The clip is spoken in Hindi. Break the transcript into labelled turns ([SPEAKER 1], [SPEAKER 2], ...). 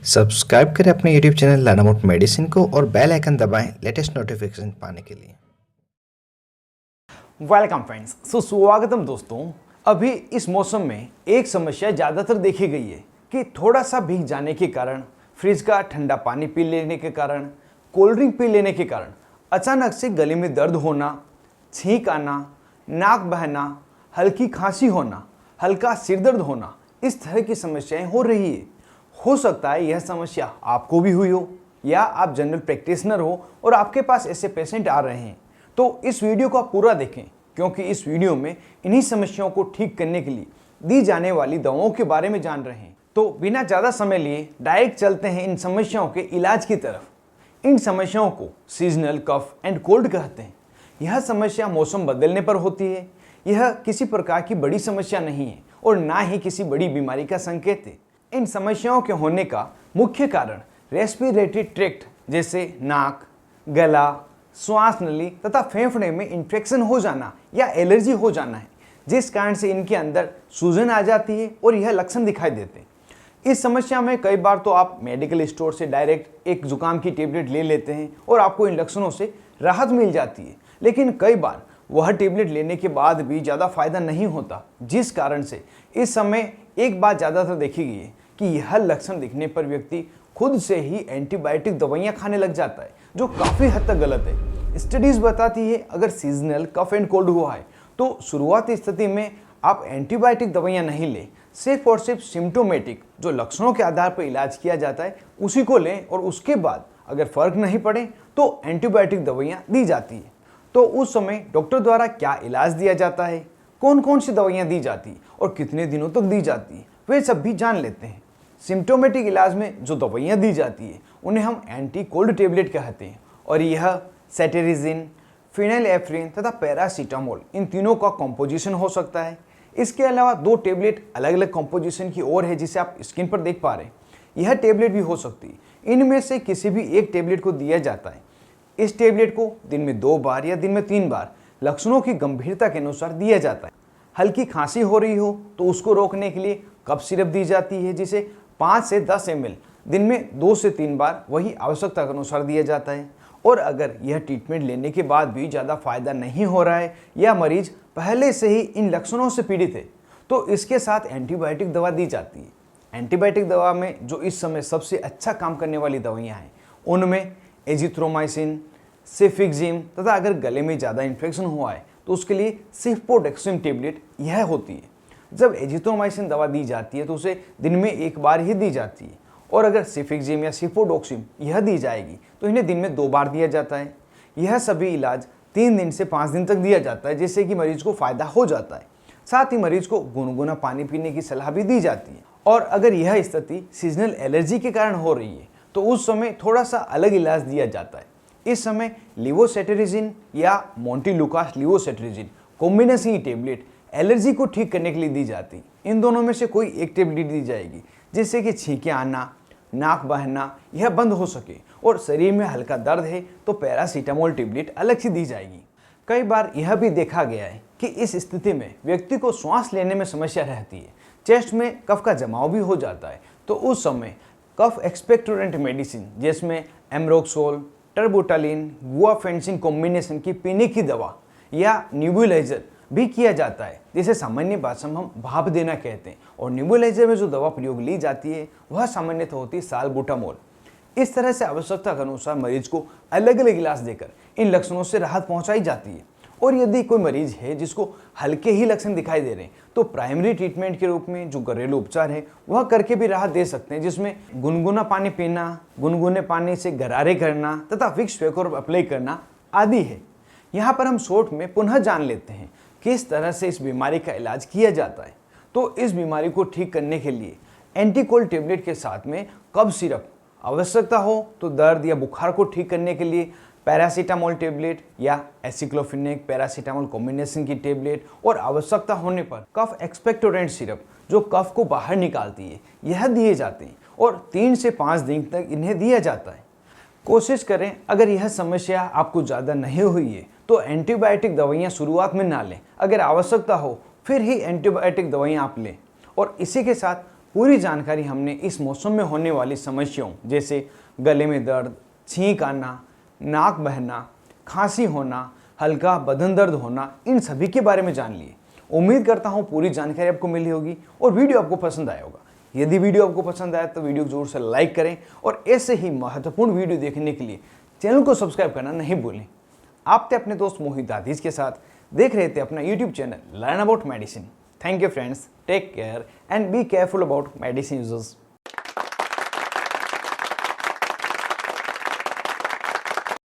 [SPEAKER 1] सब्सक्राइब करें अपने यूट्यूब चैनल लानामोट मेडिसिन को और बेल आइकन दबाएं लेटेस्ट नोटिफिकेशन पाने के लिए।
[SPEAKER 2] वेलकम फ्रेंड्स, स्वागतम दोस्तों। अभी इस मौसम में एक समस्या ज़्यादातर देखी गई है कि थोड़ा सा भीग जाने के कारण, फ्रिज का ठंडा पानी पी लेने के कारण, कोल्ड ड्रिंक पी लेने के कारण अचानक से गले में दर्द होना, छींक आना, नाक बहना, हल्की खांसी होना, हल्का सिर दर्द होना, इस तरह की समस्याएं हो रही है। हो सकता है यह समस्या आपको भी हुई हो या आप जनरल प्रैक्टिशनर हो और आपके पास ऐसे पेशेंट आ रहे हैं। तो इस वीडियो को आप पूरा देखें, क्योंकि इस वीडियो में इन्हीं समस्याओं को ठीक करने के लिए दी जाने वाली दवाओं के बारे में जान रहे हैं। तो बिना ज़्यादा समय लिए डायरेक्ट चलते हैं इन समस्याओं के इलाज की तरफ। इन समस्याओं को सीजनल कफ एंड कोल्ड कहते हैं। यह समस्या मौसम बदलने पर होती है। यह किसी प्रकार की बड़ी समस्या नहीं है और ना ही किसी बड़ी बीमारी का संकेत है। इन समस्याओं के होने का मुख्य कारण रेस्पिरेटरी ट्रैक्ट जैसे नाक, गला, श्वास नली तथा फेफड़े में इन्फेक्शन हो जाना या एलर्जी हो जाना है, जिस कारण से इनके अंदर सूजन आ जाती है और यह लक्षण दिखाई देते हैं। इस समस्या में कई बार तो आप मेडिकल स्टोर से डायरेक्ट एक जुकाम की टेबलेट ले लेते हैं और आपको इन लक्षणों से राहत मिल जाती है, लेकिन कई बार वह टेबलेट लेने के बाद भी ज़्यादा फायदा नहीं होता, जिस कारण से इस समय एक बात ज़्यादातर देखी गई है कि यह लक्षण दिखने पर व्यक्ति खुद से ही एंटीबायोटिक दवाइयाँ खाने लग जाता है, जो काफ़ी हद तक गलत है। स्टडीज़ बताती है अगर सीजनल कफ एंड कोल्ड हुआ है तो शुरुआती स्थिति में आप एंटीबायोटिक दवाइयाँ नहीं लें, सिर्फ और सिर्फ सिम्टोमेटिक जो लक्षणों के आधार पर इलाज किया जाता है उसी को लें और उसके बाद अगर फ़र्क नहीं पड़े तो एंटीबायोटिक दवाइयाँ दी जाती है। तो उस समय डॉक्टर द्वारा क्या इलाज दिया जाता है, कौन कौन सी दवाइयाँ दी जाती है और कितने दिनों तक दी जाती है, वे सब भी जान लेते हैं। सिम्टोमेटिक इलाज में जो दवाइयाँ दी जाती है उन्हें हम एंटी कोल्ड टेबलेट कहते हैं और यह सेटेरिजिन, फिनाइलएफ्रिन तथा पैरासीटामोल इन तीनों का कॉम्पोजिशन हो सकता है। इसके अलावा दो टेबलेट अलग अलग कॉम्पोजिशन की और है, जिसे आप स्क्रीन पर देख पा रहे हैं। यह टेबलेट भी हो सकती है। इनमें से किसी भी एक टेबलेट को दिया जाता है। इस टेबलेट को दिन में 2 बार या दिन में 3 बार लक्षणों की गंभीरता के अनुसार दिया जाता है। हल्की खांसी हो रही हो तो उसको रोकने के लिए कफ सिरप दी जाती है, जिसे 5 से 10 ml दिन में 2 से 3 बार वही आवश्यकता के अनुसार दिया जाता है। और अगर यह ट्रीटमेंट लेने के बाद भी ज़्यादा फायदा नहीं हो रहा है या मरीज पहले से ही इन लक्षणों से पीड़ित है तो इसके साथ एंटीबायोटिक दवा दी जाती है। एंटीबायोटिक दवा में जो इस समय सबसे अच्छा काम करने वाली दवाइयाँ हैं उनमें एजिथ्रोमाइसिन, सेफिक्जिम तथा अगर गले में ज़्यादा इन्फेक्शन हुआ है तो उसके लिए सिफपोडेक्सिम टेबलेट यह होती है। जब एजिथ्रोमाइसिन दवा दी जाती है तो उसे दिन में 1 बार ही दी जाती है और अगर सिफिक्जिम या सिफोडोक्सिम यह दी जाएगी तो इन्हें दिन में 2 बार दिया जाता है। यह सभी इलाज 3 दिन से 5 दिन तक दिया जाता है, जिससे कि मरीज को फायदा हो जाता है। साथ ही मरीज को गुनगुना पानी पीने की सलाह भी दी जाती है। और अगर यह स्थिति सीजनल एलर्जी के कारण हो रही है तो उस समय थोड़ा सा अलग इलाज दिया जाता है। इस समय लिवोसेटेरिजिन या मोंटेलुकास लिवोसेटेरिजिन कॉम्बिनेशन टेबलेट एलर्जी को ठीक करने के लिए दी जाती। इन दोनों में से कोई एक टेबलेट दी जाएगी, जिससे कि छींकें आना, नाक बहना यह बंद हो सके और शरीर में हल्का दर्द है तो पैरासीटामोल टेबलेट अलग से दी जाएगी। कई बार यह भी देखा गया है कि इस स्थिति में व्यक्ति को श्वास लेने में समस्या रहती है, चेस्ट में कफ का जमाव भी हो जाता है, तो उस समय कफ एक्सपेक्टोरेंट मेडिसिन जिसमें एम्रोक्सोल, टर्बोटालिन, गुआफेंसिन कॉम्बिनेशन की पीने की दवा या न्यूबुलाइजर भी किया जाता है, जिसे सामान्य भाषा में हम भाप देना कहते हैं। और न्यूबुलाइजर में जो दवा प्रयोग ली जाती है वह सामान्यतः होती है साल्बुटामोल। इस तरह से आवश्यकता के अनुसार मरीज को अलग अलग इलाज देकर इन लक्षणों से राहत पहुंचाई जाती है। और यदि कोई मरीज है जिसको हल्के ही लक्षण दिखाई दे रहे हैं तो प्राइमरी ट्रीटमेंट के रूप में जो घरेलू उपचार है वह करके भी राहत दे सकते हैं, जिसमें गुनगुना पानी पीना, गुनगुने पानी से गरारे करना तथा विक्स वेपोर अप्लाई करना आदि है। यहाँ पर हम शॉर्ट में पुनः जान लेते हैं किस तरह से इस बीमारी का इलाज किया जाता है। तो इस बीमारी को ठीक करने के लिए एंटी कोल्ड टेबलेट के साथ में कफ सिरप, आवश्यकता हो तो दर्द या बुखार को ठीक करने के लिए पैरासीटामोल टेबलेट या एसिक्लोफिनेक पैरासीटामोल कॉम्बिनेशन की टेबलेट और आवश्यकता होने पर कफ एक्सपेक्टोरेंट सिरप जो कफ को बाहर निकालती है यह दिए जाते हैं और 3 से 5 दिन तक इन्हें दिया जाता है। कोशिश करें अगर यह समस्या आपको ज़्यादा नहीं हुई है तो एंटीबायोटिक दवाइयाँ शुरुआत में ना लें। अगर आवश्यकता हो फिर ही एंटीबायोटिक दवाइयाँ आप लें और इसी के साथ पूरी जानकारी हमने इस मौसम में होने वाली समस्याओं जैसे गले में दर्द, छींक आना, नाक बहना, खांसी होना, हल्का बदन दर्द होना, इन सभी के बारे में जान लिए। उम्मीद करता हूँ पूरी जानकारी आपको मिली होगी और वीडियो आपको पसंद आया होगा। यदि वीडियो आपको पसंद आया तो वीडियो को जरूर से लाइक करें और ऐसे ही महत्वपूर्ण वीडियो देखने के लिए चैनल को सब्सक्राइब करना नहीं भूलें। आप थे अपने दोस्त मोहित आदिज के साथ, देख रहे थे अपना YouTube channel learn about medicine. Thank you friends, take care and be careful about medicine users.